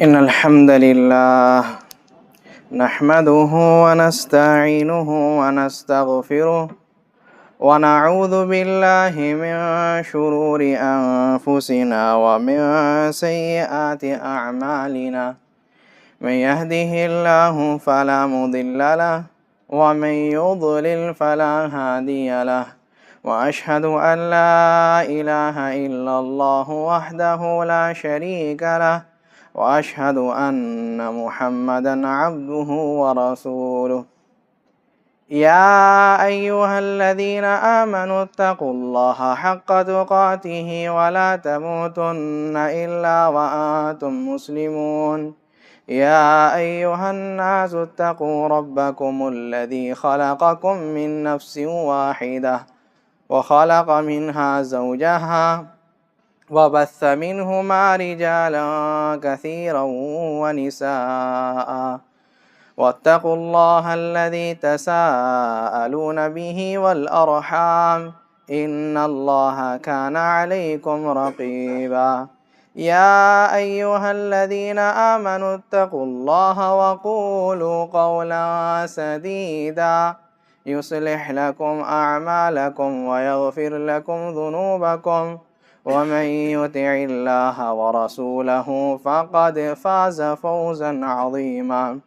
إن الحمد لله نحمده ونستعينه ونستغفره ونعوذ بالله من شرور أنفسنا ومن سيئات أعمالنا من يهده الله فلا مضل له ومن يضلل فلا هادي له وأشهد أن لا إله إلا الله وحده لا شريك له وأشهد أن محمدا عبده ورسوله يا أيها الذين آمنوا اتقوا الله حق تقاته ولا تموتن إلا وأنتم مسلمون يا أيها الناس اتقوا ربكم الذي خلقكم من نفس واحدة وخلق منها زوجها وبث منهما رجالا كثيرا ونساء واتقوا الله الذي تساءلون به والأرحام إن الله كان عليكم رقيبا يا أيها الذين آمنوا اتقوا الله وقولوا قولا سديدا يصلح لكم أعمالكم ويغفر لكم ذنوبكم ومن يطع الله ورسوله فقد فاز فوزا عظيما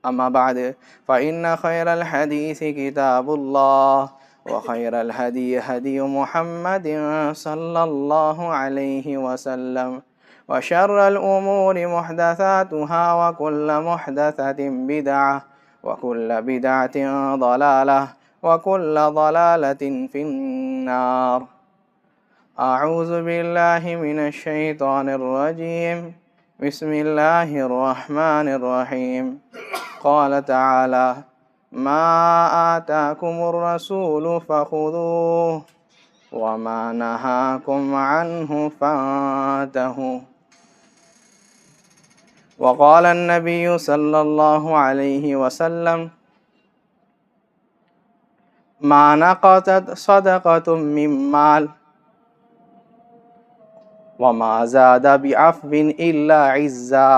أما بعد فإن خير الحديث كتاب الله وخير الهدي هدي محمد صلى الله عليه وسلم وشر الأمور محدثاتها وكل محدثة بدعة وكل بدعة ضلالة وكل ضلالة في النار. أعوذ بالله من الشيطان الرجيم. بسم الله الرحمن الرحيم. قال تعالى: ما آتاكم الرسول فخذوه وما نهاكم عنه فانتهوا. وقال النبي صلى الله عليه وسلم: ما نقصت صدقة من مال وما زاد بعفو إلا عزا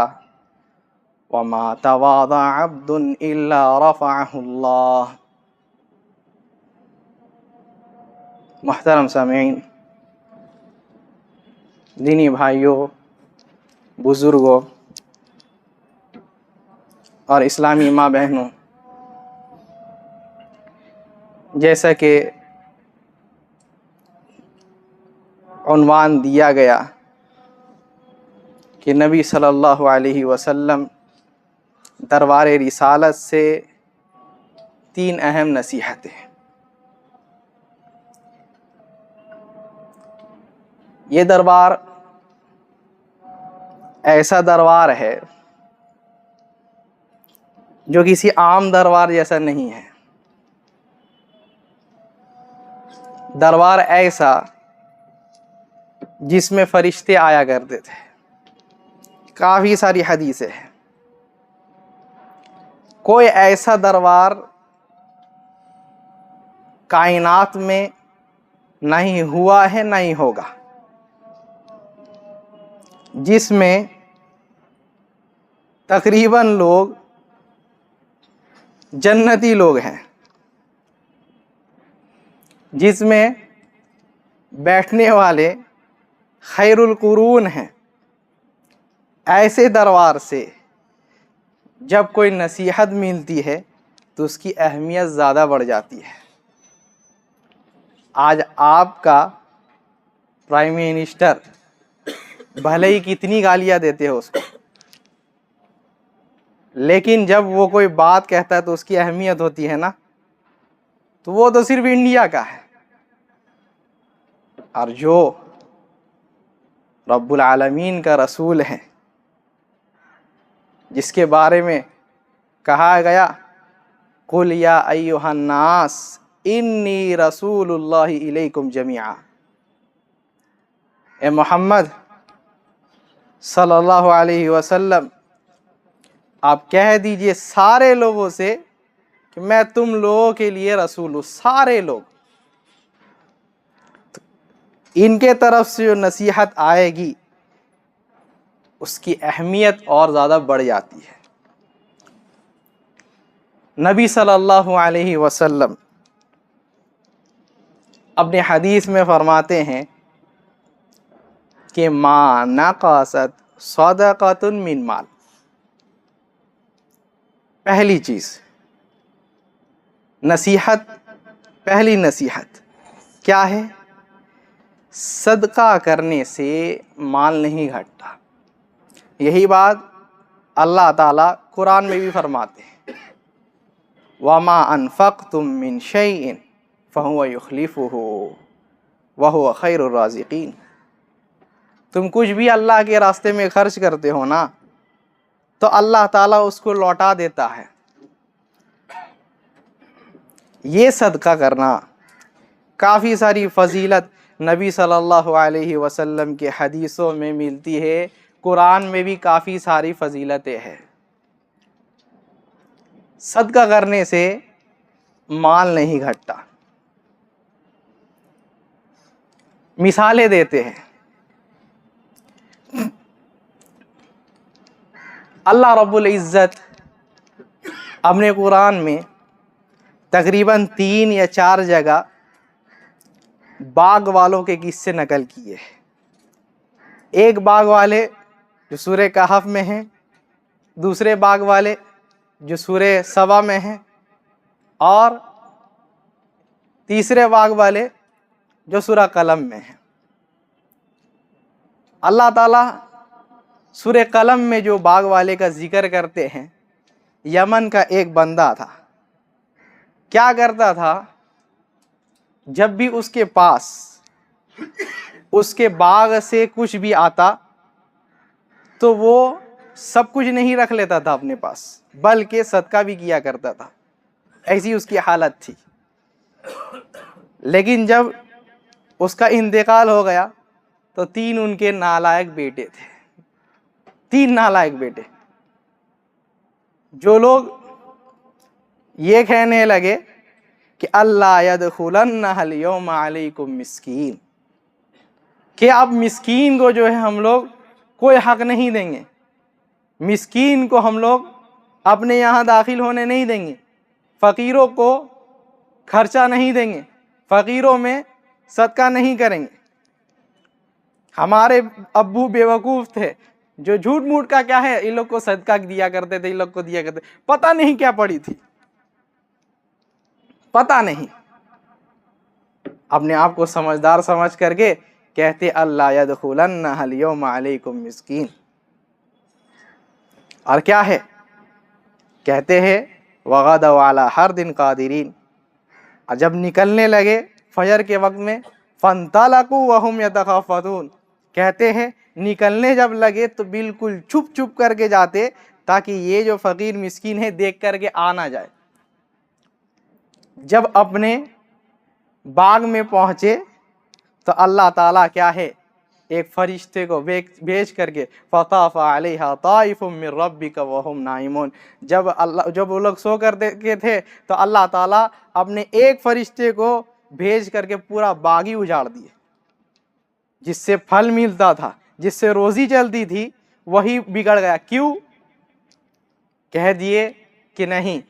وما تواضع عبد إلا رفعه الله. محترم سامعین، دینی بھائیوں، بزرگوں اور اسلامی ماں بہنوں، جیسا کہ عنوان دیا گیا کہ نبی صلی اللہ علیہ وسلم دربار رسالت سے 3 اہم نصیحتیں. یہ دربار ایسا دربار ہے جو کسی عام دربار جیسا نہیں ہے. دربار ایسا جس میں فرشتے آیا کرتے تھے. کافی ساری حدیثیں ہیں. کوئی ایسا دربار کائنات میں نہیں ہوا ہے، نہیں ہوگا، جس میں تقریباً لوگ جنتی لوگ ہیں، جس میں بیٹھنے والے خیر القرون ہیں. ایسے دربار سے جب کوئی نصیحت ملتی ہے تو اس کی اہمیت زیادہ بڑھ جاتی ہے. آج آپ کا پرائم منسٹر بھلے ہی کتنی گالیاں دیتے ہو اس کو، لیکن جب وہ کوئی بات کہتا ہے تو اس کی اہمیت ہوتی ہے نا. تو وہ تو صرف انڈیا کا ہے، اور جو رب العالمین کا رسول ہے، جس کے بارے میں کہا گیا قُلْ يَا أَيُّهَا النَّاسِ إِنِّي رَسُولُ اللَّهِ إِلَيْكُمْ جَمِيعًا. اے محمد صلی اللہ علیہ وسلم، آپ کہہ دیجئے سارے لوگوں سے کہ میں تم لوگوں کے لیے رسول ہوں. سارے لوگ، ان کے طرف سے جو نصیحت آئے گی اس کی اہمیت اور زیادہ بڑھ جاتی ہے۔ نبی صلی اللہ علیہ وسلم اپنے حدیث میں فرماتے ہیں کہ ما نقصت صدقۃ من مال، پہلی چیز نصیحت، پہلی نصیحت کیا ہے؟ صدقہ کرنے سے مال نہیں گھٹتا۔ یہی بات اللہ تعالیٰ قرآن میں بھی فرماتے ہیں، وَمَا أَنفَقْتُم مِّن شَيْءٍ فَهُوَ يُخْلِفُهُ وَهُوَ خَيْرُ الرَّازِقِينَ۔ تم کچھ بھی اللہ کے راستے میں خرچ کرتے ہو نا تو اللہ تعالیٰ اس کو لوٹا دیتا ہے۔ یہ صدقہ کرنا کافی ساری فضیلت نبی صلی اللہ علیہ وسلم کے حدیثوں میں ملتی ہے، قرآن میں بھی کافی ساری فضیلتیں ہیں۔ صدقہ کرنے سے مال نہیں گھٹتا۔ مثالیں دیتے ہیں، اللہ رب العزت اپنے قرآن میں تقریباً 3 یا 4 جگہ باغ والوں کے قصے نقل کیے ہیں۔ ایک باغ والے جو سورہ کہف میں ہیں، دوسرے باغ والے جو سورہ سبا میں ہیں، اور تیسرے باغ والے جو سورہ قلم میں ہیں۔ اللہ تعالیٰ سورہ قلم میں جو باغ والے کا ذکر کرتے ہیں، یمن کا ایک بندہ تھا، کیا کرتا تھا؟ جب بھی اس کے پاس اس کے باغ سے کچھ بھی آتا تو وہ سب کچھ نہیں رکھ لیتا تھا اپنے پاس، بلکہ صدقہ بھی کیا کرتا تھا، ایسی اس کی حالت تھی۔ لیکن جب اس کا انتقال ہو گیا تو 3 ان کے نالائق بیٹے تھے، 3 نالائق بیٹے، جو لوگ یہ کہنے لگے کہ اللہ یدخلن الیوم علیکم مسکین، کہ اب مسکین کو جو ہے ہم لوگ کوئی حق نہیں دیں گے، مسکین کو ہم لوگ اپنے یہاں داخل ہونے نہیں دیں گے، فقیروں کو خرچہ نہیں دیں گے، فقیروں میں صدقہ نہیں کریں گے۔ ہمارے ابو بیوقوف تھے جو جھوٹ موٹ کا کیا ہے، ان لوگ کو صدقہ دیا کرتے تھے، ان لوگ کو دیا کرتے، پتہ نہیں کیا پڑی تھی، پتہ نہیں، اپنے آپ کو سمجھدار سمجھ کر کے کہتے اللہ یدخلن الیوم علیکم مسکین۔ اور کیا ہے؟ کہتے ہیں وغدوا علی حرد قادرین، اور جب نکلنے لگے فجر کے وقت میں فانطلقوا وهم یتخافتون، کہتے ہیں نکلنے جب لگے تو بالکل چھپ چھپ کر کے جاتے تاکہ یہ جو فقیر مسکین ہے دیکھ کر کے آ نہ جائے۔ جب اپنے باغ میں پہنچے تو اللہ تعالیٰ کیا ہے، ایک فرشتے کو بھیج کر کے فطاف علیہا طائف من ربک وہم نائمون، جب وہ لوگ سو کر کے تھے تو اللہ تعالیٰ اپنے ایک فرشتے کو بھیج کر کے پورا باغ ہی اجاڑ دیے، جس سے پھل ملتا تھا، جس سے روزی چلتی تھی، وہی بگڑ گیا۔ کیوں؟ کہہ دیے کہ نہیں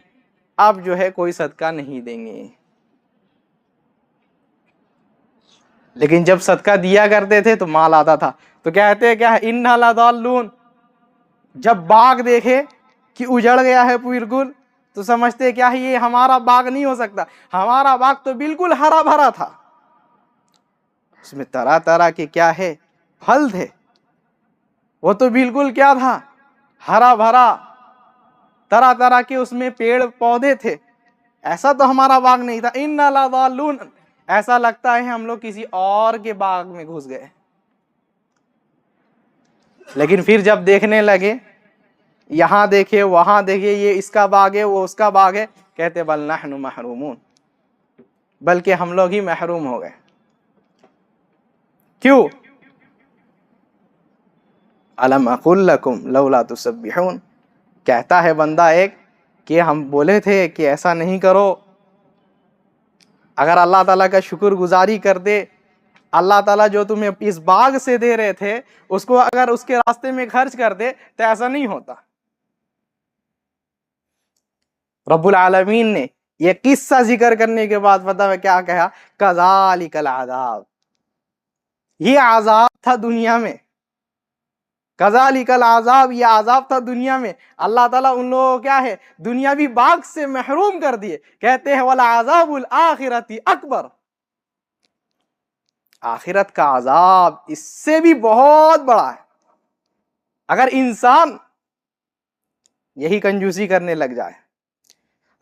اب جو ہے کوئی صدقہ نہیں دیں گے۔ لیکن جب صدقہ دیا کرتے تھے تو مال آتا تھا تو کہتے کیا ہے اِنَّا لَضَالُّونَ، جب باغ دیکھے کہ اجڑ گیا ہے بالکل تو سمجھتے کیا ہے یہ ہمارا باغ نہیں ہو سکتا، ہمارا باغ تو بالکل ہرا بھرا تھا، اس میں طرح طرح کے کیا ہے پھل تھے، وہ تو بالکل کیا تھا ہرا بھرا، طرح طرح کے اس میں پیڑ پودے تھے، ایسا تو ہمارا باغ نہیں تھا۔ اِنَّا لَضَالُّونَ، ایسا لگتا ہے ہم لوگ کسی اور کے باغ میں گھس گئے۔ لیکن پھر جب دیکھنے لگے، یہاں دیکھے وہاں دیکھے، یہ اس کا باغ ہے وہ اس کا باغ ہے، کہتے بل نحن محرومون، بلکہ ہم لوگ ہی محروم ہو گئے۔ کیوں؟ الم اقل لکم لولا تسبحون، کہتا ہے بندہ ایک کہ ہم بولے تھے کہ ایسا نہیں کرو، اگر اللہ تعالیٰ کا شکر گزاری کرتے، اللہ تعالیٰ جو تمہیں اس باغ سے دے رہے تھے اس کو اگر اس کے راستے میں خرچ کر دے تو ایسا نہیں ہوتا۔ رب العالمین نے یہ قصہ ذکر کرنے کے بعد پتہ ہے کیا کہا؟ کذالک العذاب، یہ عذاب تھا دنیا میں، کذالک العذاب، یہ عذاب تھا دنیا میں۔ اللہ تعالیٰ ان لوگوں کو کیا ہے؟ دنیاوی باغ سے محروم کر دیے۔ کہتے ہیں وَلَعَذَابُ الْآخِرَةِ اکبر، آخرت کا عذاب اس سے بھی بہت بڑا ہے۔ اگر انسان یہی کنجوسی کرنے لگ جائے،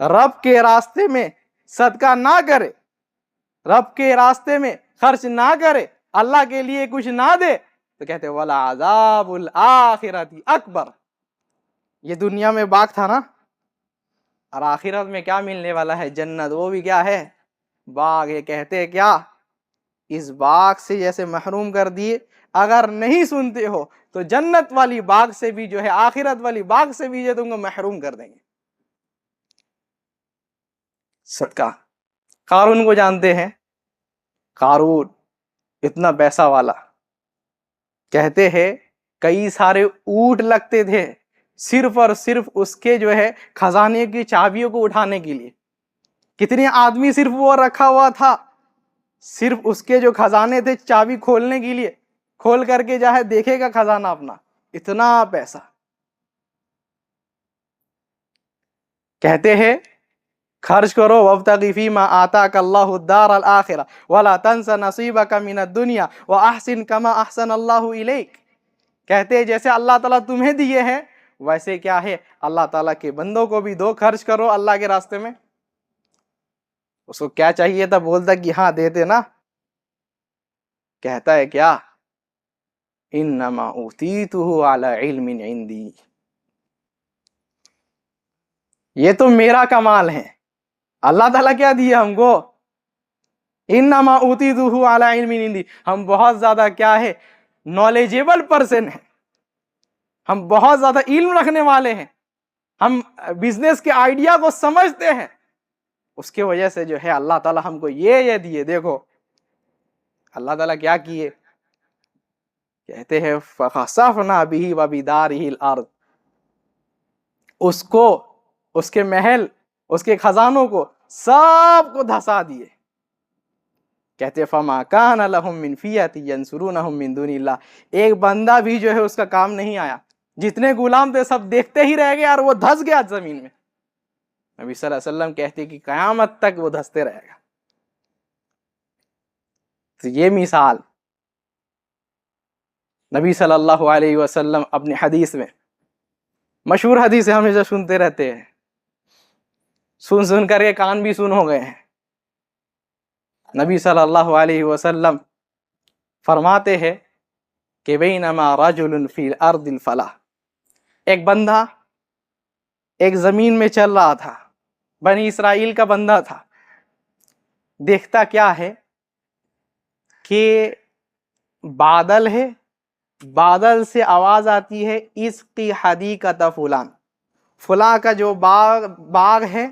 رب کے راستے میں صدقہ نہ کرے، رب کے راستے میں خرچ نہ کرے، اللہ کے لیے کچھ نہ دے، تو کہتے ہیں وَلَعَذَابُ الْآخِرَةِ اکبر، یہ دنیا میں باغ تھا نا، اور آخرت میں کیا ملنے والا ہے؟ جنت، وہ بھی کیا ہے؟ باغ۔ یہ کہتے ہیں کیا؟ اس باغ سے جیسے محروم کر دیے، اگر نہیں سنتے ہو تو جنت والی باغ سے بھی جو ہے، آخرت والی باغ سے بھی جو تم کو محروم کر دیں گے۔ صدقہ، قارون کو جانتے ہیں؟ قارون اتنا پیسہ والا، کہتے ہیں کئی سارے اونٹ لگتے تھے صرف اور صرف اس کے جو ہے خزانے کی چابیوں کو اٹھانے کے لیے۔ کتنے آدمی صرف وہ رکھا ہوا تھا صرف اس کے جو خزانے تھے چابی کھولنے کے لیے، کھول کر کے جو ہے دیکھے گا خزانہ اپنا، اتنا پیسہ۔ کہتے ہیں خرچ کرو وَابْتَغِ فِي مَا آتَاكَ اللَّهُ الدَّارَ الْآخِرَةَ وَلَا تَنْسَ نَصِيبَكَ مِنَ الدُّنْيَا وَأَحْسِنْ كَمَا أَحْسَنَ اللَّهُ إِلَيْكَ، کہتے ہیں جیسے اللہ تعالیٰ تمہیں دیے ہیں ویسے کیا ہے اللہ تعالیٰ کے بندوں کو بھی دو، خرچ کرو اللہ کے راستے میں۔ اس کو کیا چاہیے تھا؟ بولتا کہ ہاں دیتے نا، کہتا ہے کیا؟ انما اوتیتہ علی علم عندی، یہ تو میرا کمال ہے۔ اللہ تعالیٰ کیا دیا ہم کو؟ انما اوتیتہ علی علم عندی، ہم بہت زیادہ کیا ہے؟ نالجیبل پرسن ہیں، ہم بہت زیادہ علم رکھنے والے ہیں، ہم بزنس کے آئیڈیا کو سمجھتے ہیں، اس کی وجہ سے جو ہے اللہ تعالیٰ ہم کو یہ دیے۔ دیکھو اللہ تعالیٰ کیا کیے؟ کہتے ہیں فَخَسَفْنَا بِهِ وَبِدَارِهِ الْأَرْضِ، اس کو، اس کے محل، اس کے خزانوں کو سب کو دھسا دیے۔ کہتے فَمَا كَانَ لَهُم مِّن فِيَةٍ يَنْصُرُونَهُم مِّن دُونِ اللَّهِ، ایک بندہ بھی جو ہے اس کا کام نہیں آیا، جتنے غلام تھے سب دیکھتے ہی رہ گئے اور وہ دھس گیا زمین میں۔ نبی صلی اللہ علیہ وسلم کہتے کہ قیامت تک وہ دھستے رہے گا۔ تو یہ مثال نبی صلی اللہ علیہ وسلم اپنی حدیث میں، مشہور حدیث ہے، ہمیشہ سنتے رہتے ہیں، سن کر کے کان بھی سن ہو گئے ہیں۔ نبی صلی اللہ علیہ وسلم فرماتے ہیں کہ بینما رجل فی الارض الفلاح، ایک بندہ ایک زمین میں چل رہا تھا، بنی اسرائیل کا بندہ تھا، دیکھتا کیا ہے کہ بادل ہے، بادل سے آواز آتی ہے اسقی حدیقۃ فلان، فلاں کا جو باغ ہے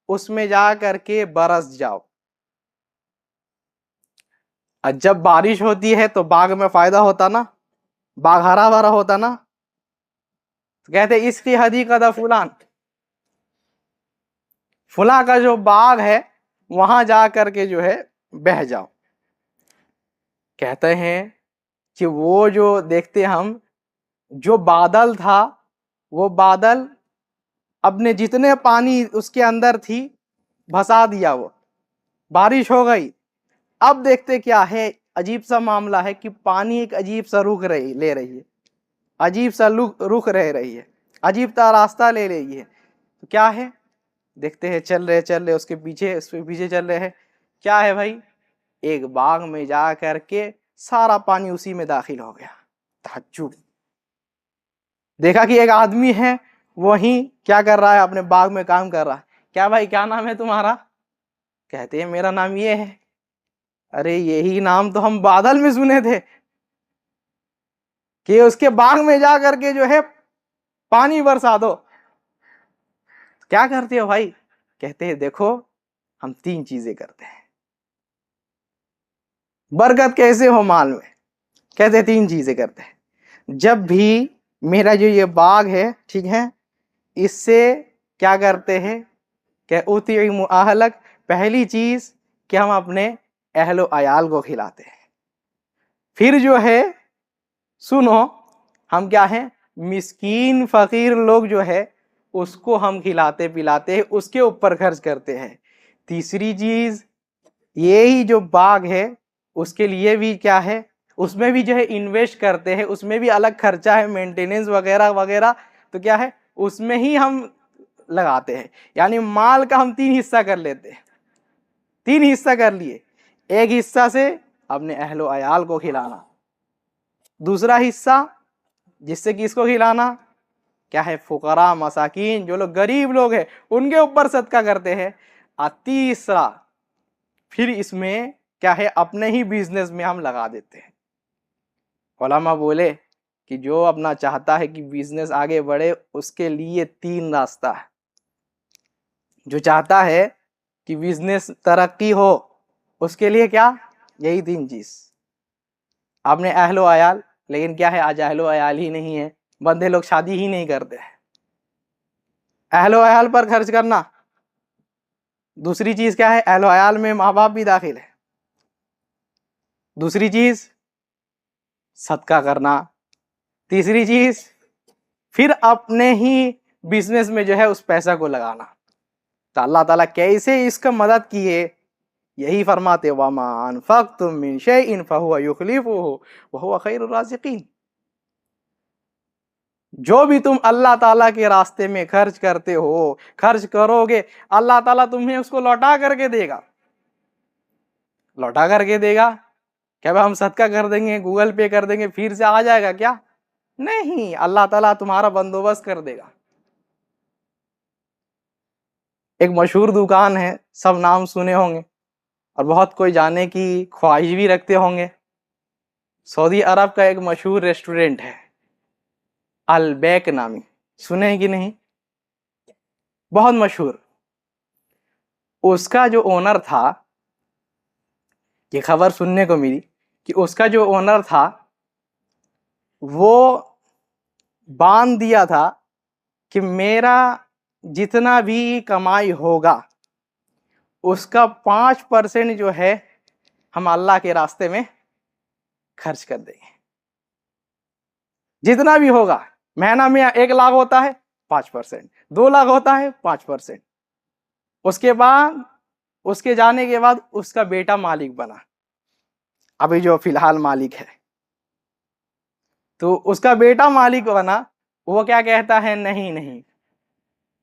اس میں جا کر کے برس جاؤ۔ اور جب بارش ہوتی ہے تو باغ میں فائدہ ہوتا نا، باغ ہرا بھرا ہوتا نا، تو کہتے اسقی حدیقۃ فلان، فلاں کا جو باغ ہے وہاں جا کر کے جو ہے بہہ جاؤ۔ کہتے ہیں کہ وہ جو دیکھتے ہم، جو بادل تھا وہ بادل اپنے جتنے پانی اس کے اندر تھی بھسا دیا، وہ بارش ہو گئی۔ اب دیکھتے کیا ہے، عجیب سا معاملہ ہے کہ پانی ایک عجیب سا رخ لے رہی ہے، عجیب سا رخ رہ رہی ہے، عجیب تا راستہ لے رہی ہے۔ تو کیا ہے؟ دیکھتے ہیں چل رہے اس کے پیچھے چل رہے ہیں، کیا ہے بھائی؟ ایک باغ میں جا کر کے سارا پانی اسی میں داخل ہو گیا۔ تعجب، دیکھا کہ ایک آدمی ہے وہیں کیا کر رہا ہے؟ اپنے باغ میں کام کر رہا ہے۔ کیا بھائی کیا نام ہے تمہارا؟ کہتے ہیں میرا نام یہ ہے۔ ارے یہی نام تو ہم بادل میں سنے تھے کہ اس کے باغ میں جا کر کے جو ہے پانی برسا دو۔ کیا کرتے ہو بھائی؟ کہتے ہیں دیکھو ہم 3 چیزیں کرتے ہیں۔ برکت کیسے ہو مال میں؟ کہتے 3 چیزیں کرتے ہیں. جب بھی میرا جو یہ باغ ہے ٹھیک ہے، اس سے کیا کرتے ہیں کہ اطعم اہلک، پہلی چیز کہ ہم اپنے اہل و عیال کو کھلاتے ہیں. پھر جو ہے سنو، ہم کیا ہیں، مسکین فقیر لوگ جو ہے اس کو ہم کھلاتے پلاتے ہیں، اس کے اوپر خرچ کرتے ہیں. تیسری چیز یہی جو باغ ہے اس کے لیے بھی کیا ہے، اس میں بھی جو ہے انویسٹ کرتے ہیں، اس میں بھی الگ خرچہ ہے، مینٹیننس وغیرہ وغیرہ، تو کیا ہے اس میں ہی ہم لگاتے ہیں. یعنی مال کا ہم 3 حصہ کر لیتے ہیں. 3 حصہ کر لیے. ایک حصہ سے اپنے اہل و عیال کو کھلانا، دوسرا حصہ جس سے کس کو کھلانا، کیا ہے، فقراء مساکین، جو لوگ غریب لوگ ہیں ان کے اوپر صدقہ کرتے ہیں. اور تیسرا پھر اس میں کیا ہے، اپنے ہی بزنس میں ہم لگا دیتے ہیں. علماء بولے کہ جو اپنا چاہتا ہے کہ بزنس آگے بڑھے اس کے لیے 3 راستہ ہے. جو چاہتا ہے کہ بزنس ترقی ہو اس کے لیے کیا، یہی 3 چیز. اپنے اہل و عیال، لیکن کیا ہے آج اہل و عیال ہی نہیں ہے، بندے لوگ شادی ہی نہیں کرتے ہیں. اہل و عیال پر خرچ کرنا. دوسری چیز کیا ہے، اہل و عیال میں ماں باپ بھی داخل ہے. دوسری چیز صدقہ کرنا. تیسری چیز پھر اپنے ہی بزنس میں جو ہے اس پیسہ کو لگانا. تو اللہ تعالیٰ کیسے اس کا مدد کیے، یہی فرماتے وَمَا أَنفَقْتُم مِّن شَيْءٍ فَهُوَ يُخْلِفُهُ وَهُوَ خَيْرُ الرَّازِقِينَ. جو بھی تم اللہ تعالیٰ کے راستے میں خرچ کرتے ہو، خرچ کرو گے، اللہ تعالیٰ تمہیں اس کو لوٹا کر کے دے گا. لوٹا کر کے دے گا. کیا ہم صدقہ کر دیں گے، گوگل پے کر دیں گے، پھر سے آ جائے گا کیا؟ نہیں، اللہ تعالیٰ تمہارا بندوبست کر دے گا. ایک مشہور دکان ہے، سب نام سنے ہوں گے اور بہت کوئی جانے کی خواہش بھی رکھتے ہوں گے. سعودی عرب کا ایک مشہور ریسٹورنٹ ہے البیک نامی، سنے کہ نہیں؟ بہت مشہور. اس کا جو اونر تھا، یہ خبر سننے کو ملی کہ اس کا جو اونر تھا وہ باندھ دیا تھا کہ میرا جتنا بھی کمائی ہوگا اس کا 5% جو ہے ہم اللہ کے راستے میں خرچ کر دیں گے. جتنا بھی ہوگا، مہینہ میں 1 لاکھ ہوتا ہے 5%، 2 لاکھ ہوتا ہے 5%. اس کے بعد اس کے جانے کے بعد اس کا بیٹا مالک بنا، ابھی جو فی الحال مالک ہے. تو اس کا بیٹا مالک بنا، وہ کیا کہتا ہے، نہیں نہیں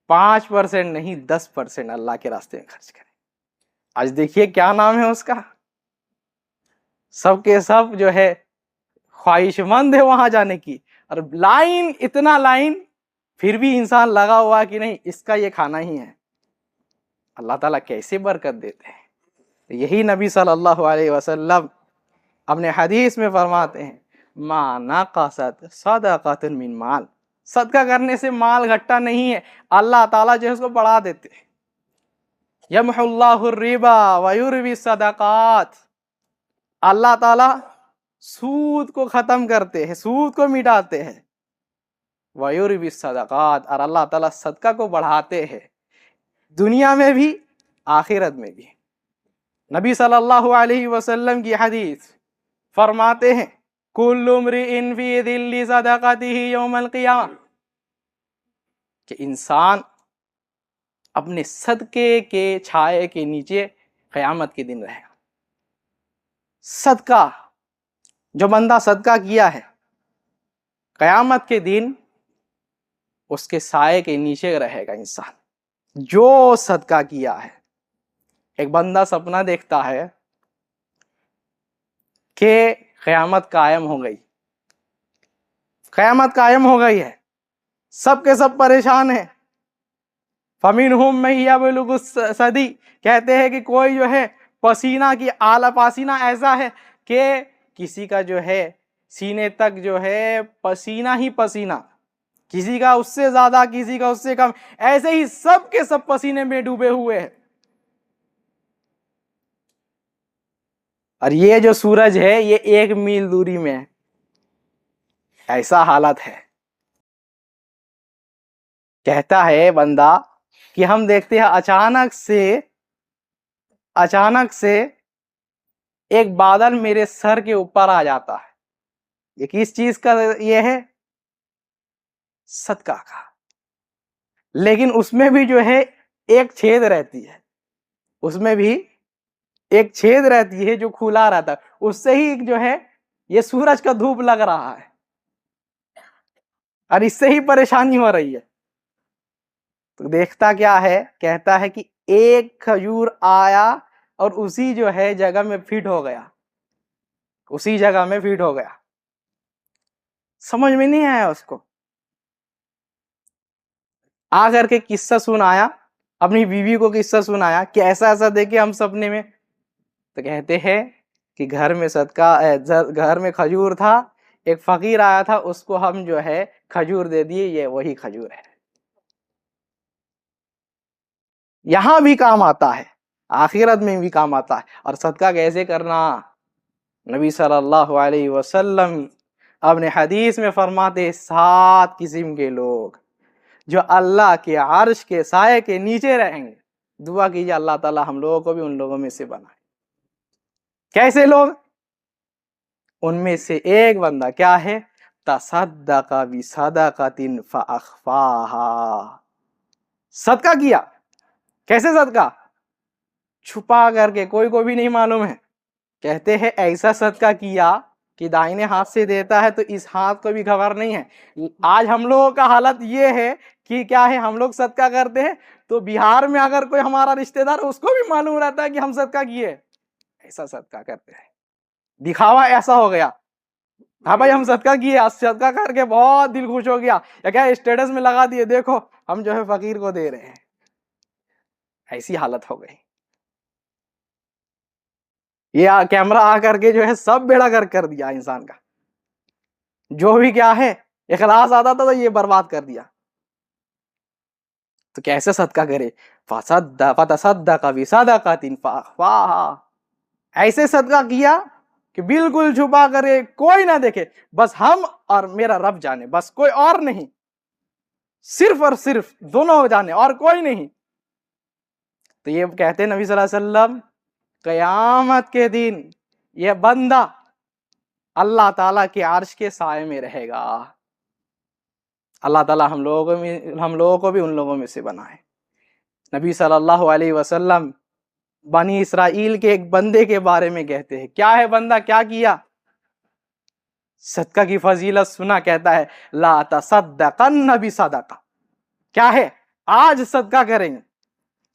5% نہیں 10% اللہ کے راستے میں خرچ کریں. آج دیکھیے کیا نام ہے اس کا. سب کے سب جو ہے خواہش مند ہے وہاں جانے کی، اور لائن، اتنا لائن، پھر بھی انسان لگا ہوا کہ نہیں اس کا یہ کھانا ہی ہے. اللہ تعالیٰ کیسے برکت دیتے ہیں. یہی نبی صلی اللہ علیہ وسلم اپنے حدیث میں فرماتے ہیں ما نقصت صدقۃ من مال، صدقہ کرنے سے مال گھٹا نہیں ہے، اللہ تعالیٰ جو ہے اس کو بڑھا دیتے ہیں. یمحو اللہ الربا ویربی الصدقات، اللہ تعالیٰ سود کو ختم کرتے ہیں، سود کو مٹاتے ہیں. ویربی الصدقات، اور اللہ تعالیٰ صدقہ کو بڑھاتے ہیں، دنیا میں بھی آخرت میں بھی. نبی صلی اللہ علیہ وسلم کی حدیث فرماتے ہیں کل امرئ فی ظل صدقتہ یوم القیامہ، کہ انسان اپنے صدقے کے چھائے کے نیچے قیامت کے دن رہے گا. صدقہ، جو بندہ صدقہ کیا ہے قیامت کے دن اس کے سائے کے نیچے رہے گا انسان، جو صدقہ کیا ہے. ایک بندہ سپنا دیکھتا ہے کہ قیامت قائم ہو گئی، قیامت قائم ہو گئی ہے، سب کے سب پریشان ہیں. فَمِنْهُمْ مَن يَبْلُغُ الثَّدِي، کہتے ہیں کہ کوئی جو ہے پسینہ کی آلہ، پسینہ ایسا ہے کہ کسی کا جو ہے سینے تک جو ہے پسینہ ہی پسینہ، کسی کا اس سے زیادہ، کسی کا اس سے کم، ایسے ہی سب کے سب پسینے میں ڈوبے ہوئے ہیں. اور یہ جو سورج ہے یہ 1 میل دوری میں ہے. ایسا حالت ہے. کہتا ہے بندہ کہ ہم دیکھتے ہیں اچانک سے ایک بادل میرے سر کے اوپر آ جاتا ہے. یہ کس چیز کا یہ ہے؟ صدقہ کا. لیکن اس میں بھی جو ہے ایک چھید رہتی ہے, اس میں بھی ایک چھید رہتی ہے جو کھلا رہتا ہے, اس سے ہی جو ہے یہ سورج کا دھوپ لگ رہا ہے اور اس سے ہی پریشانی ہو رہی ہے. تو دیکھتا کیا ہے, کہتا ہے کہ ایک کھجور آیا اور اسی جو ہے جگہ میں فٹ ہو گیا, اسی جگہ میں فٹ ہو گیا. سمجھ میں نہیں آیا اس کو. آ کر کے قصہ سنایا, اپنی بیوی کو قصہ سنایا کہ ایسا ایسا دیکھے ہم سپنے میں. تو کہتے ہیں کہ گھر میں کھجور تھا, ایک فقیر آیا تھا, اس کو ہم جو ہے کھجور دے دیے, یہ وہی کھجور ہے. یہاں بھی کام آتا ہے, آخرت میں بھی کام آتا ہے. اور صدقہ کیسے کرنا؟ نبی صلی اللہ علیہ وسلم اپنے حدیث میں فرماتے 7 قسم کے لوگ جو اللہ کے عرش کے سائے کے نیچے رہیں گے. دعا کیجیے اللہ تعالی ہم لوگوں کو بھی ان لوگوں میں سے بنائے. کیسے لوگ؟ ان میں سے ایک بندہ کیا ہے؟ تصدق بصدقۃ فاخفاها. صدقہ کیا. کیسے صدقہ؟ چھپا کر کے, کوئی کو بھی نہیں معلوم ہے. کہتے ہیں ایسا صدقہ کیا کہ دائنے ہاتھ سے دیتا ہے تو اس ہاتھ کو بھی خبر نہیں ہے. آج ہم لوگوں کا حالت یہ ہے کہ کیا ہے, ہم لوگ صدقہ کرتے ہیں تو بہار میں اگر کوئی ہمارا رشتہ دار, اس کو بھی معلوم رہتا ہے کہ ہم صدقہ کیے. ایسا صدقہ کرتے ہیں, دکھاوا ایسا ہو گیا. ہاں بھائی ہم صدقہ کیے, صدقہ کر کے بہت دل خوش ہو گیا, یا کیا اسٹیٹس میں لگا دیے دیکھو ہم جو ہے فقیر کو دے رہے ہیں. ایسی حالت ہو گئی. یہ کیمرہ آ کر کے جو ہے سب بیڑا کر دیا انسان کا. جو بھی کیا ہے اخلاص آتا تھا تو یہ برباد کر دیا. تو کیسے صدقہ کرے؟ فتصدق بصدقۃ فاخفاها. ایسے صدقہ کیا کہ بالکل چھپا کرے, کوئی نہ دیکھے, بس ہم اور میرا رب جانے, بس کوئی اور نہیں, صرف اور صرف دونوں جانے اور کوئی نہیں. تو یہ کہتے ہیں نبی صلی اللہ علیہ وسلم قیامت کے دن یہ بندہ اللہ تعالیٰ کے عرش کے سائے میں رہے گا. اللہ تعالیٰ ہم لوگوں کو بھی ان لوگوں میں سے بنائے. نبی صلی اللہ علیہ وسلم بنی اسرائیل کے ایک بندے کے بارے میں کہتے ہیں, کیا ہے بندہ کیا کیا؟ صدقہ کی فضیلت سنا, کہتا ہے لا تصدقن بصدقہ. کیا ہے؟ آج صدقہ کریں گے,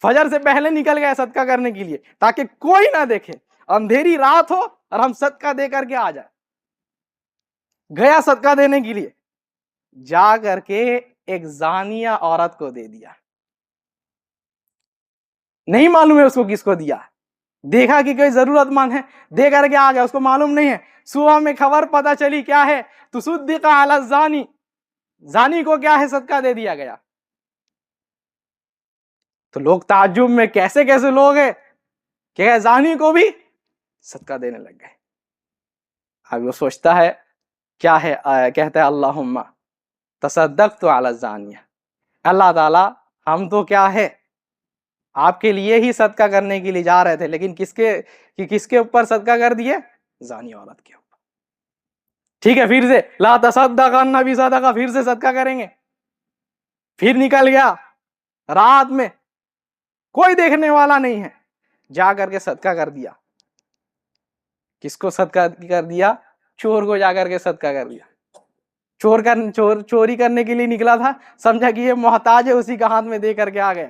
فجر سے پہلے نکل گئے صدقہ کرنے کے لیے تاکہ کوئی نہ دیکھے, اندھیری رات ہو اور ہم صدقہ دے کر کے آ جائیں. گیا صدقہ دینے کے لیے, جا کر کے ایک زانیہ عورت کو دے دیا. نہیں معلوم ہے اس کو کس کو دیا. دیکھا کہ کوئی ضرورت مند ہے, دے کر کے آ گیا, اس کو معلوم نہیں ہے. صبح میں خبر پتہ چلی کیا ہے, تصدق علی الزانی, زانی کو کیا ہے صدقہ دے دیا گیا. تو لوگ تعجب میں, کیسے کیسے لوگ ہیں کہ زانی کو بھی صدقہ دینے لگ گئے. اب وہ سوچتا ہے کیا ہے, کہتا ہے اللہم تصدقت علی الزانیہ. اللہ تعالی ہم تو کیا ہے آپ کے لیے ہی صدقہ کرنے کے لیے جا رہے تھے, لیکن کس کے اوپر صدقہ کر دیے؟ زانی عورت کے اوپر. ٹھیک ہے, پھر سے لا تصدقن بصدقہ, پھر سے صدقہ کریں گے. پھر نکل گیا رات میں, کوئی دیکھنے والا نہیں ہے, جا کر کے صدقہ کر دیا. کس کو صدقہ کر دیا؟ چور کو جا کر کے صدقہ کر دیا. چوری کرنے کے لیے نکلا تھا, سمجھا کہ یہ محتاج ہے, اسی کا ہاتھ میں دے کر کے آ گیا.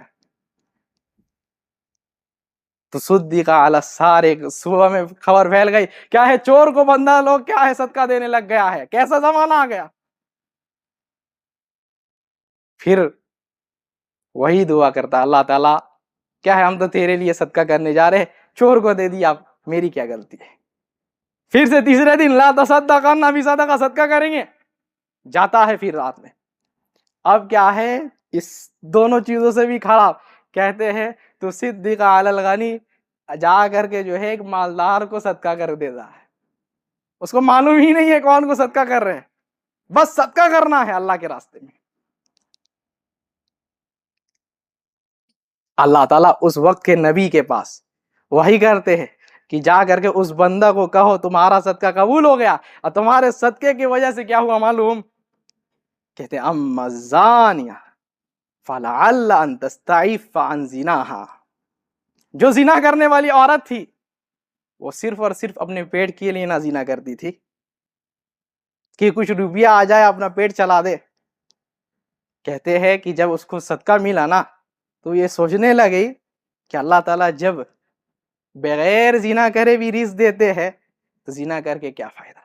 تو صدق علی السارق, صبح میں خبر پھیل گئی کیا ہے, چور کو بندہ لوگ کیا ہے صدقہ دینے لگ گیا ہے. کیسا زمانہ آ گیا. پھر وہی دعا کرتا, اللہ تعالیٰ کیا ہے, ہم تو تیرے لیے صدقہ کرنے جا رہے, چور کو دے دیا, میری کیا غلطی ہے. پھر سے تیسرے دن لا تصدقن بصدقہ, صدقہ کریں گے. جاتا ہے پھر رات میں. اب کیا ہے, اس دونوں چیزوں سے بھی خراب. کہتے ہیں تصدق علی الغنی, جا کر کے جو ہے ایک مالدار کو صدقہ کر دیتا ہے، اس کو معلوم ہی نہیں ہے کون کو صدقہ کر رہے ہیں، بس صدقہ کرنا ہے اللہ کے راستے میں۔ اللہ تعالیٰ اس وقت کے نبی کے پاس وہی کرتے ہیں کہ جا کر کے اس بندہ کو کہو تمہارا صدقہ قبول ہو گیا، اور تمہارے صدقے کی وجہ سے کیا ہوا معلوم؟ کہتے ہیں اما الزانیہ فلعل ان تستعف عن زناہا، جو زنا کرنے والی عورت تھی وہ صرف اور صرف اپنے پیٹ کے لیے نہ زنا کرتی تھی کہ کچھ روپیہ آ جائے اپنا پیٹ چلا دے، کہتے ہیں کہ جب اس کو صدقہ ملا نا تو یہ سوچنے لگی کہ اللہ تعالیٰ جب بغیر زنا کرے بھی رزق دیتے ہیں تو زنا کر کے کیا فائدہ؟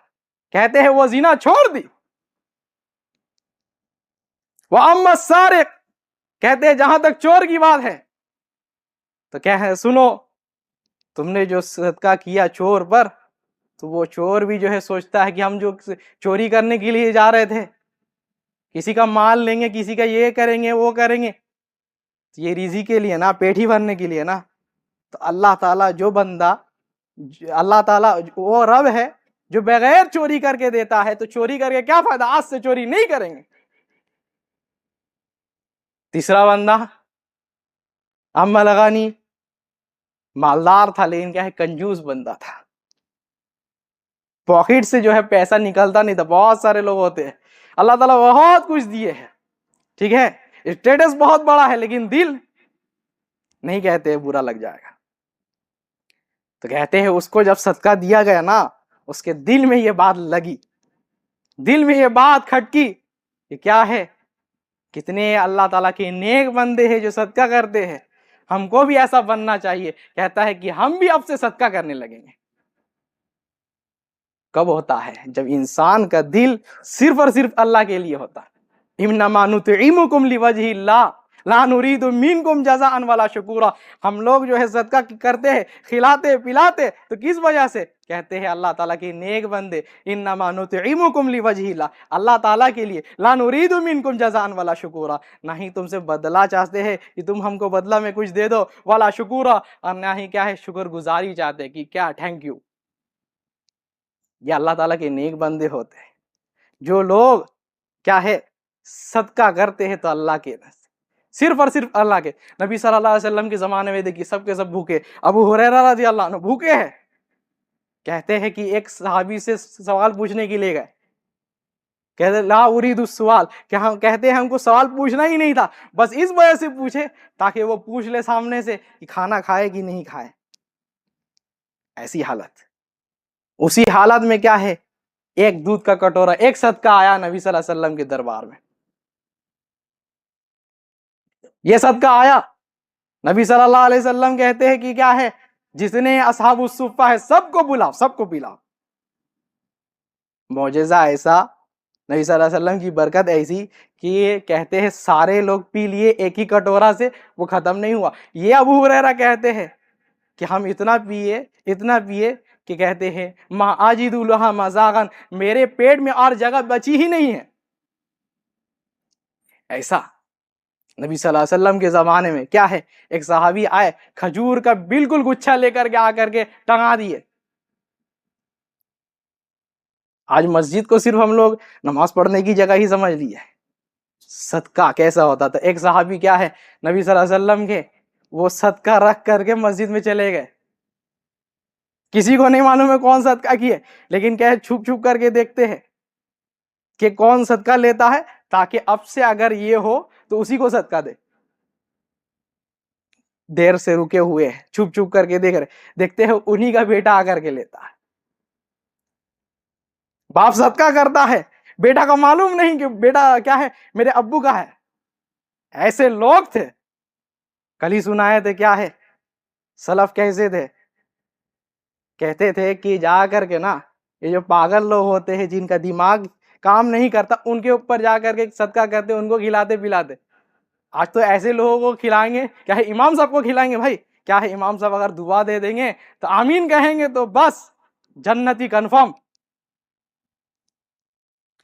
کہتے ہیں وہ زنا چھوڑ دی۔ وَأَمَّا السَّارِقُ، کہتے ہیں جہاں تک چور کی بات ہے تو کیا ہے، سنو تم نے جو صدقہ کیا چور پر، تو وہ چور بھی جو ہے سوچتا ہے کہ ہم جو چوری کرنے کے لیے جا رہے تھے، کسی کا مال لیں گے، کسی کا یہ کریں گے وہ کریں گے، یہ رزق کے لیے نا، پیٹ ہی بھرنے کے لیے نا۔ تو اللہ تعالیٰ جو بندہ، اللہ تعالیٰ وہ رب ہے جو بغیر چوری کر کے دیتا ہے، تو چوری کر کے کیا فائدہ؟ آج سے چوری نہیں کریں گے۔ تیسرا بندہ اما الغنی، مالدار تھا لیکن کیا ہے کنجوس بندہ تھا، پاکٹ سے جو ہے پیسہ نکلتا نہیں تھا۔ بہت سارے لوگ ہوتے ہیں اللہ تعالیٰ بہت کچھ دیے ہیں، ٹھیک ہے، اسٹیٹس بہت بڑا ہے، لیکن دل نہیں، کہتے ہیں برا لگ جائے گا۔ تو کہتے ہیں اس کو جب صدقہ دیا گیا نا، اس کے دل میں یہ بات لگی، دل میں یہ بات کھٹکی کہ کیا ہے، کتنے اللہ تعالیٰ کے نیک بندے ہیں جو صدقہ کرتے ہیں، ہم کو بھی ایسا بننا چاہیے۔ کہتا ہے کہ ہم بھی اب سے صدقہ کرنے لگیں گے۔ کب ہوتا ہے؟ جب انسان کا دل صرف اور صرف اللہ کے لیے ہوتا ہے۔ انما نطعمکم لوجہ اللہ لا نرید منکم جزاء ولا شکورا۔ ہم لوگ جو ہے صدقہ کرتے ہیں، کھلاتے پلاتے، تو کس وجہ سے؟ کہتے ہیں اللہ تعالیٰ کے نیک بندے انما نطعمکم لوجہ اللہ، اللہ تعالیٰ کے لیے، لا نرید منکم جزاء ولا شکورا، نہ ہی تم سے بدلہ چاہتے ہیں کہ تم ہم کو بدلہ میں کچھ دے دو، ولا شکورا، اور نہ ہی کیا ہے شکر گزاری چاہتے کہ کیا تھینک یو۔ یہ اللہ تعالیٰ کے نیک بندے ہوتے ہیں جو لوگ کیا ہے صدقہ کرتے ہیں تو اللہ کے، صرف اور صرف اللہ کے۔ نبی صلی اللہ علیہ وسلم کے زمانے میں دیکھیے سب کے سب بھوکے، ابو ہریرہ رضی اللہ عنہ بھوکے ہیں، کہتے ہیں کہ ایک صحابی سے سوال پوچھنے کے لیے گئے، کہتے لا ارید السوال، کہ ہم کہتے ہیں ہم کو سوال پوچھنا ہی نہیں تھا، بس اس وجہ سے پوچھے تاکہ وہ پوچھ لے سامنے سے کہ کھانا کھائے کہ نہیں کھائے۔ ایسی حالت، اسی حالت میں کیا ہے ایک دودھ کا کٹورا، ایک صدقہ آیا نبی صلی اللہ علیہ وسلم کے دربار میں، یہ صدقہ آیا، نبی صلی اللہ علیہ وسلم کہتے ہیں کہ کیا ہے جتنے اصحاب الصفہ ہے سب کو بلاؤ، سب کو پلاؤ۔ معجزہ ایسا، نبی صلی اللہ علیہ وسلم کی برکت ایسی کہ یہ کہتے ہیں سارے لوگ پی لیے ایک ہی کٹورا سے، وہ ختم نہیں ہوا۔ یہ ابو ہریرہ کہتے ہیں کہ ہم اتنا پیے کہ کہتے ہیں ما اجد لها مذاقا، میرے پیٹ میں اور جگہ بچی ہی نہیں ہے۔ ایسا نبی صلی اللہ علیہ وسلم کے زمانے میں کیا ہے ایک صحابی آئے، کھجور کا بالکل گچھا لے کر کے آ کر کے ٹنگا دیے۔ آج مسجد کو صرف ہم لوگ نماز پڑھنے کی جگہ ہی سمجھ لی ہے، صدقہ کیسا ہوتا تھا۔ ایک صحابی کیا ہے نبی صلی اللہ علیہ وسلم کے، وہ صدقہ رکھ کر کے مسجد میں چلے گئے، کسی کو نہیں معلوم ہے کون صدقہ کیے، لیکن کیا ہے چھپ چھپ کر کے دیکھتے ہیں کہ کون صدقہ لیتا ہے، تاکہ اب سے اگر یہ ہو تو اسی کو صدقہ دے۔ دیر سے رکے ہوئے ہیں، چھپ چھپ کر کے دیکھ رہے، دیکھتے ہیں انہی کا بیٹا آ کر کے لیتا ہے۔ باپ صدقہ کرتا ہے، بیٹا کا معلوم نہیں کہ بیٹا کیا ہے میرے ابو کا ہے۔ ایسے لوگ تھے، کل ہی سنائے تھے کیا ہے سلف کیسے تھے، کہتے تھے کہ جا کر کے نا یہ جو پاگل لوگ ہوتے ہیں جن کا دماغ کام نہیں کرتا، ان کے اوپر جا کر کے صدقہ کرتے، ان کو کھلاتے پلاتے۔ آج تو ایسے لوگوں کو کھلائیں گے، کیا ہے امام صاحب کو کھلائیں گے، بھائی کیا ہے امام صاحب اگر دعا دے دیں گے تو آمین کہیں گے تو بس جنتی کنفرم۔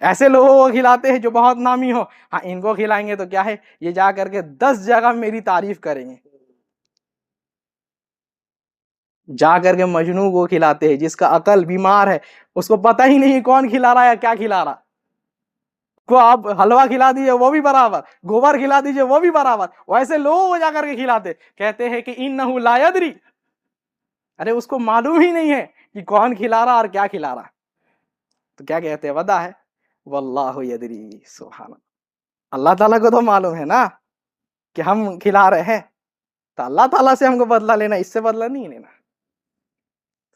ایسے لوگوں کو کھلاتے ہیں جو بہت نامی ہو، ہاں ان کو کھلائیں گے تو کیا ہے یہ جا کر کے 10 جگہ میری تعریف کریں گے۔ جا کر کے مجنوں کو کھلاتے ہیں، جس کا عقل بیمار ہے، اس کو پتہ ہی نہیں کون کھلا رہا ہے یا کیا کھلا رہا، کو آپ حلوہ کھلا دیجئے وہ بھی برابر، گوبر کھلا دیجئے وہ بھی برابر، ویسے لوگوں کو جا کر کے کھلاتے، کہتے ہیں کہ انہو لا یدری، ارے اس کو معلوم ہی نہیں ہے کہ کون کھلا رہا اور کیا کھلا رہا، تو کیا کہتے ہیں، ودا ہے واللہ یدری، سبحان اللہ، اللہ تعالیٰ کو تو معلوم ہے نا کہ ہم کھلا رہے ہیں، تو اللہ تعالیٰ سے ہم کو بدلہ لینا، اس سے بدلہ نہیں لینا۔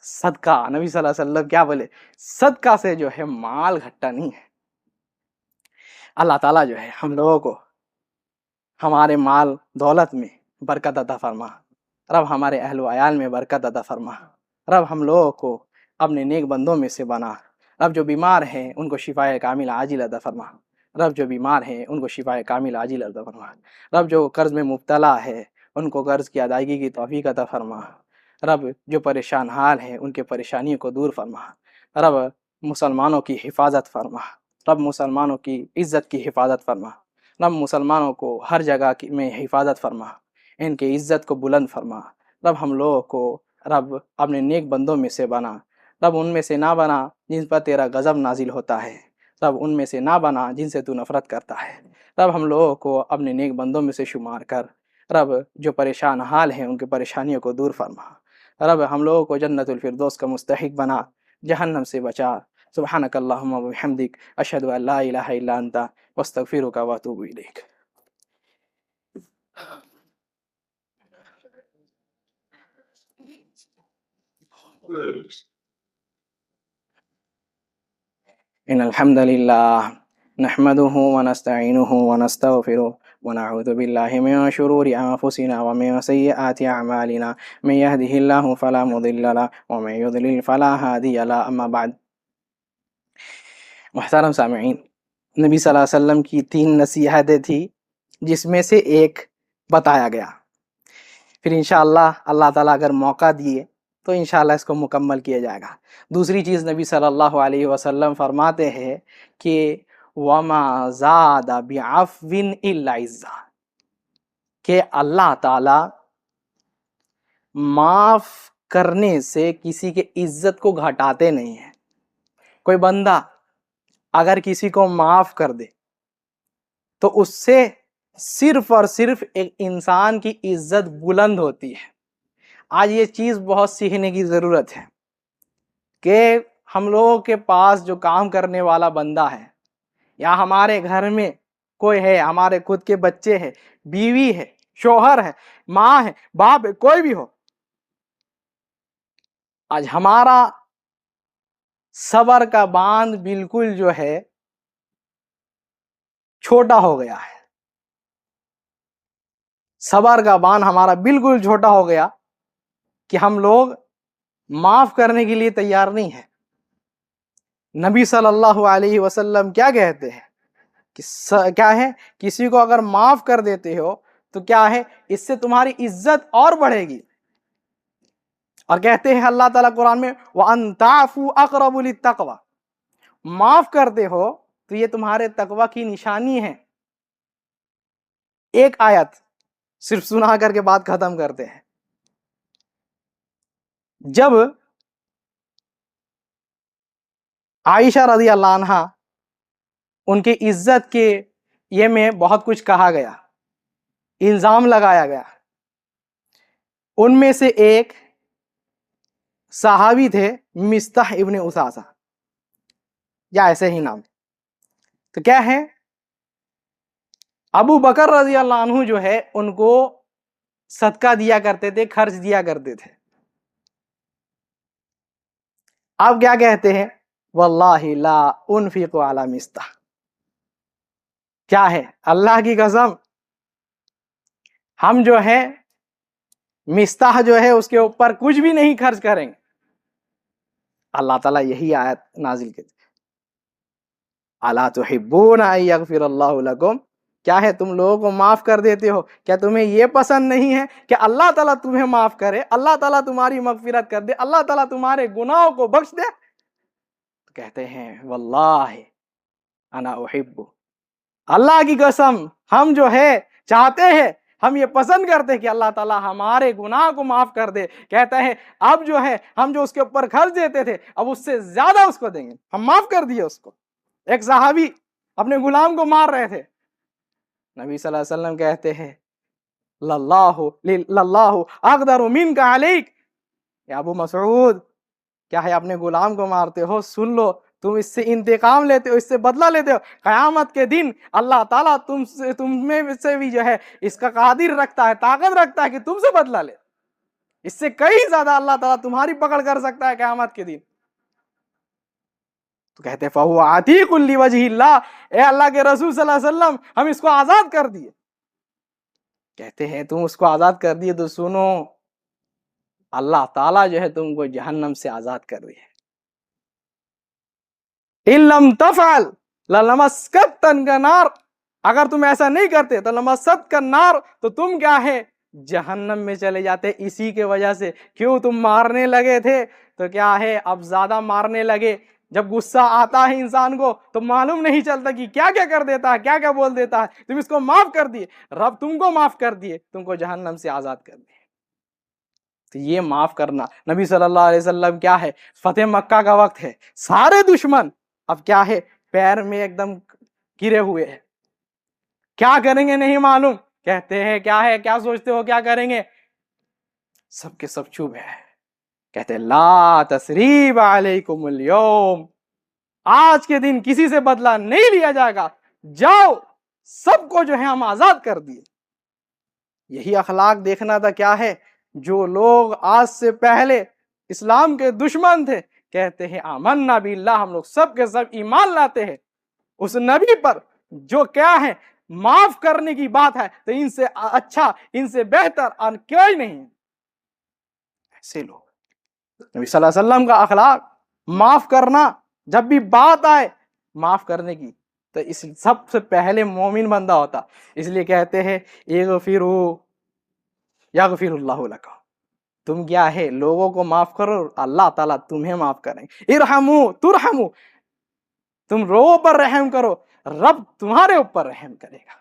صدقہ، نبی صلی اللہ علیہ وسلم کیا بولے، صدقہ سے جو ہے مال گھٹا نہیں ہے۔ اللہ تعالیٰ جو ہے ہم لوگوں کو ہمارے مال دولت میں برکت عطا فرما، رب ہمارے اہل و عیال میں برکت عطا فرما، رب ہم لوگوں کو اپنے نیک بندوں میں سے بنا، رب جو بیمار ہیں ان کو شفائے کامل عاجل عطا فرما، رب جو بیمار ہیں ان کو شفائے کامل عاجل عطا فرما، رب جو قرض میں مبتلا ہے ان کو قرض کی ادائیگی کی توفیق عطا فرما، رب جو پریشان حال ہیں ان کے پریشانیوں کو دور فرما، رب مسلمانوں کی حفاظت فرما، رب مسلمانوں کی عزت کی حفاظت فرما، رب مسلمانوں کو ہر جگہ میں حفاظت فرما، ان کی عزت کو بلند فرما، رب ہم لوگوں کو رب اپنے نیک بندوں میں سے بنا، رب ان میں سے نہ بنا جن پر تیرا غضب نازل ہوتا ہے، رب ان میں سے نہ بنا جن سے تو نفرت کرتا ہے، رب ہم لوگوں کو اپنے نیک بندوں میں سے شمار کر، رب جو پریشان حال ہیں ان کی پریشانیوں کو دور فرما، رب ہم لوگوں کو جنت الفردوس کا مستحق بنا، جہنم سے بچا، سبحانک اللہم و بحمدک، اشہد ان لا الہ الا انت، واستغفرک واتوب الیک۔ ان الحمد للہ نحمده ونستعینه ونستغفره ونعوذ باللہ من شرور انفسنا ومن سیئات اعمالنا، من يهده اللہ فلا مضل له ومن يضلل فلا هادی له، اما بعد۔ محترم سامعین، نبی صلی اللہ علیہ وسلم کی 3 نصیحتیں تھی جس میں سے ایک بتایا گیا، پھر انشاءاللہ اللہ تعالیٰ اگر موقع دیے تو انشاءاللہ اس کو مکمل کیا جائے گا۔ دوسری چیز نبی صلی اللہ علیہ وسلم فرماتے ہیں کہ وَمَا زَادَ بِعَفْوٍ إِلَّا عِزًّا، کہ اللہ تعالیٰ معاف کرنے سے کسی کے عزت کو گھٹاتے نہیں ہیں۔ کوئی بندہ اگر کسی کو معاف کر دے تو اس سے صرف اور صرف ایک انسان کی عزت بلند ہوتی ہے۔ آج یہ چیز بہت سیکھنے کی ضرورت ہے کہ ہم لوگوں کے پاس جو کام کرنے والا بندہ ہے، یا ہمارے گھر میں کوئی ہے، ہمارے خود کے بچے ہیں، بیوی ہے، شوہر ہے، ماں ہے، باپ ہے، کوئی بھی ہو، آج ہمارا صبر کا باندھ بالکل جو ہے چھوٹا ہو گیا ہے، صبر کا باندھ ہمارا بالکل چھوٹا ہو گیا کہ ہم لوگ معاف کرنے کے لیے تیار نہیں ہیں۔ نبی صلی اللہ علیہ وسلم کیا کہتے ہیں کہ کیا ہے، کسی کو اگر معاف کر دیتے ہو تو کیا ہے، اس سے تمہاری عزت اور بڑھے گی، اور کہتے ہیں اللہ تعالیٰ قرآن میں وَأَن تَعْفُوا أَقْرَبُ لِلتَّقْوَى، معاف کرتے ہو تو یہ تمہارے تقوی کی نشانی ہے۔ ایک آیت صرف سنا کر کے بات ختم کرتے ہیں۔ جب عائشہ رضی اللہ عنہ ان کی عزت کے یہ میں بہت کچھ کہا گیا، الزام لگایا گیا، ان میں سے ایک صحابی تھے مستح ابن اساسہ، یا ایسے ہی نام، تو کیا ہے، ابو بکر رضی اللہ عنہ جو ہے ان کو صدقہ دیا کرتے تھے، خرچ دیا کرتے تھے۔ آپ کیا کہتے ہیں، واللہ لا انفق علی مستح، کیا ہے، اللہ کی قسم ہم جو ہے مستح جو ہے اس کے اوپر کچھ بھی نہیں خرچ کریں گے۔ اللہ تعالیٰ یہی آیت نازل کی، الا تحبون ان یغفر اللہ لکم، کیا ہے، تم لوگوں کو معاف کر دیتے ہو، کیا تمہیں یہ پسند نہیں ہے کہ اللہ تعالیٰ تمہیں معاف کرے، اللہ تعالیٰ تمہاری مغفرت کر دے، اللہ تعالیٰ تمہارے گناہوں کو بخش دے؟ کہتے ہیں واللہ انا احب، اللہ کی قسم ہم جو ہے چاہتے ہیں ہم یہ پسند کرتے ہیں کہ اللہ تعالیٰ ہمارے گناہ کو معاف کر دے. کہتا ہے اب جو ہے ہم جو اس کے اوپر خرچ دیتے تھے اب اس سے زیادہ اس کو دیں گے, ہم معاف کر دیے اس کو. ایک صحابی اپنے غلام کو مار رہے تھے, نبی صلی اللہ علیہ وسلم کہتے ہیں للہ اقدر منک علیک, یا ابو مسعود کیا ہے اپنے غلام کو مارتے ہو, سن لو تم اس سے انتقام لیتے ہو, اس سے بدلہ لیتے ہو, قیامت کے دن اللہ تعالیٰ تم میں سے بھی جو ہے اس کا قادر رکھتا ہے, طاقت رکھتا ہے کہ تم سے بدلہ لے, اس سے کئی زیادہ اللہ تعالیٰ تمہاری پکڑ کر سکتا ہے قیامت کے دن. تو کہتے فَهُوَ عَتِيقٌ لِوَجْهِ اللَّهِ, اے اللہ کے رسول صلی اللہ علیہ وسلم ہم اس کو آزاد کر دیے. کہتے ہیں تم اس کو آزاد کر دیے تو سنو اللہ تعالیٰ جو ہے تم کو جہنم سے آزاد کر رہی ہے. إِن لَمْ تَفْعَلْ لَلَمَسَّتْكَ النَّارُ, اگر تم ایسا نہیں کرتے تو لَمَسَّتْكَ النَّارُ, تو تم کیا ہے جہنم میں چلے جاتے اسی کے وجہ سے. کیوں تم مارنے لگے تھے تو کیا ہے اب زیادہ مارنے لگے. جب غصہ آتا ہے انسان کو تو معلوم نہیں چلتا کہ کیا کیا کر دیتا ہے, کیا کیا بول دیتا ہے. تم اس کو معاف کر دیے, رب تم کو معاف کر دیے, تم کو جہنم سے آزاد کر دیے. تو یہ معاف کرنا نبی صلی اللہ علیہ وسلم کیا ہے فتح مکہ کا وقت ہے, سارے دشمن اب کیا ہے پیر میں ایک دم گرے ہوئے ہیں, کیا کریں گے نہیں معلوم. کہتے ہیں کیا ہے, کیا سوچتے ہو کیا کریں گے, سب کے سب چپ ہے. کہتے ہیں لا تثریب علیکم اليوم, آج کے دن کسی سے بدلہ نہیں لیا جائے گا, جاؤ سب کو جو ہے ہم آزاد کر دیے. یہی اخلاق دیکھنا تھا. کیا ہے جو لوگ آج سے پہلے اسلام کے دشمن تھے کہتے ہیں آمنا باللہ, ہم لوگ سب کے سب ایمان لاتے ہیں اس نبی پر جو کیا ہے معاف کرنے کی بات ہے, تو ان سے اچھا ان سے بہتر اور کوئی نہیں. ایسے لوگ نبی صلی اللہ علیہ وسلم کا اخلاق معاف کرنا, جب بھی بات آئے معاف کرنے کی تو اس سب سے پہلے مومن بندہ ہوتا. اس لیے کہتے ہیں اغفروا یغفر اللہ لکم, تم کیا ہے لوگوں کو معاف کرو اللہ تعالیٰ تمہیں معاف کریں. ارحموا ترحموا, تم لوگوں پر رحم کرو رب تمہارے اوپر رحم کرے گا.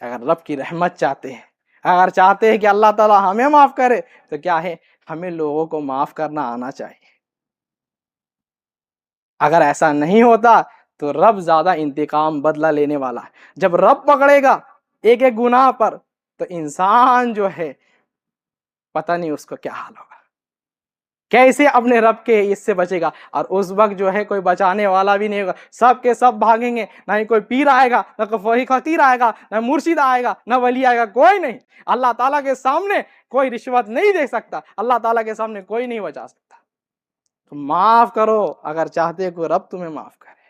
اگر رب کی رحمت چاہتے ہیں, اگر چاہتے ہیں کہ اللہ تعالیٰ ہمیں معاف کرے تو کیا ہے ہمیں لوگوں کو معاف کرنا آنا چاہیے. اگر ایسا نہیں ہوتا تو رب زیادہ انتقام بدلہ لینے والا ہے. جب رب پکڑے گا ایک ایک گناہ پر تو انسان جو ہے پتہ نہیں اس کو کیا حال ہوگا, کیسے اپنے رب کے اس سے بچے گا. اور اس وقت جو ہے کوئی بچانے والا بھی نہیں ہوگا, سب کے سب بھاگیں گے. نہ ہی کوئی پیر آئے گا, نہ کوئی خطیر آئے گا, نہ مرشد آئے گا, نہ ولی آئے گا, کوئی نہیں. اللہ تعالیٰ کے سامنے کوئی رشوت نہیں دے سکتا, اللہ تعالیٰ کے سامنے کوئی نہیں بچا سکتا. تو معاف کرو اگر چاہتے کو رب تمہیں معاف کرے.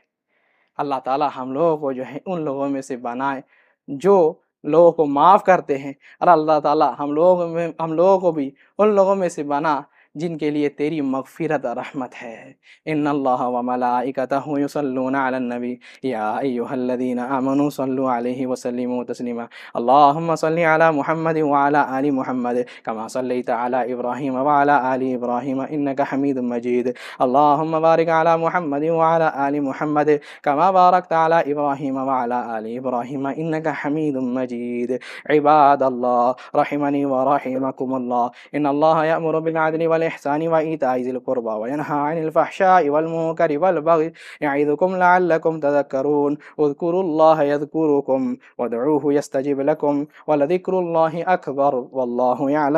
اللہ تعالیٰ ہم لوگوں کو جو ہے ان لوگوں میں سے بنائے جو لوگوں کو معاف کرتے ہیں, اور اللہ تعالیٰ ہم لوگوں کو بھی ان لوگوں میں سے بنا جن کے لیے تیری مغفرت اور رحمت ہے. ان اللہ وملائکتہ یصلون علی النبی یا ایھا الذین آمنوا صلوا علیہ وسلموا تسلیما. اللہم صل علی محمد وعلی آل محمد کما صلیت علی ابراہیم وعلی آل ابراہیم انک حمید مجید. اللہم بارک علی محمد وعلی آل محمد کما بارکت علی ابراہیم وعلی آل ابراہیم انک حمید مجید. عباد اللہ رحمنی ورحمکم اللہ. ان اللہ یأمر بالعدل والإحسان وإيتاء ذي القربى وينهى عن الفحشاء والمنكر والبغي يعظكم لعلكم تذكرون. اذكروا الله يذكركم وادعوه يستجب لكم ولذكر الله أكبر والله يعلم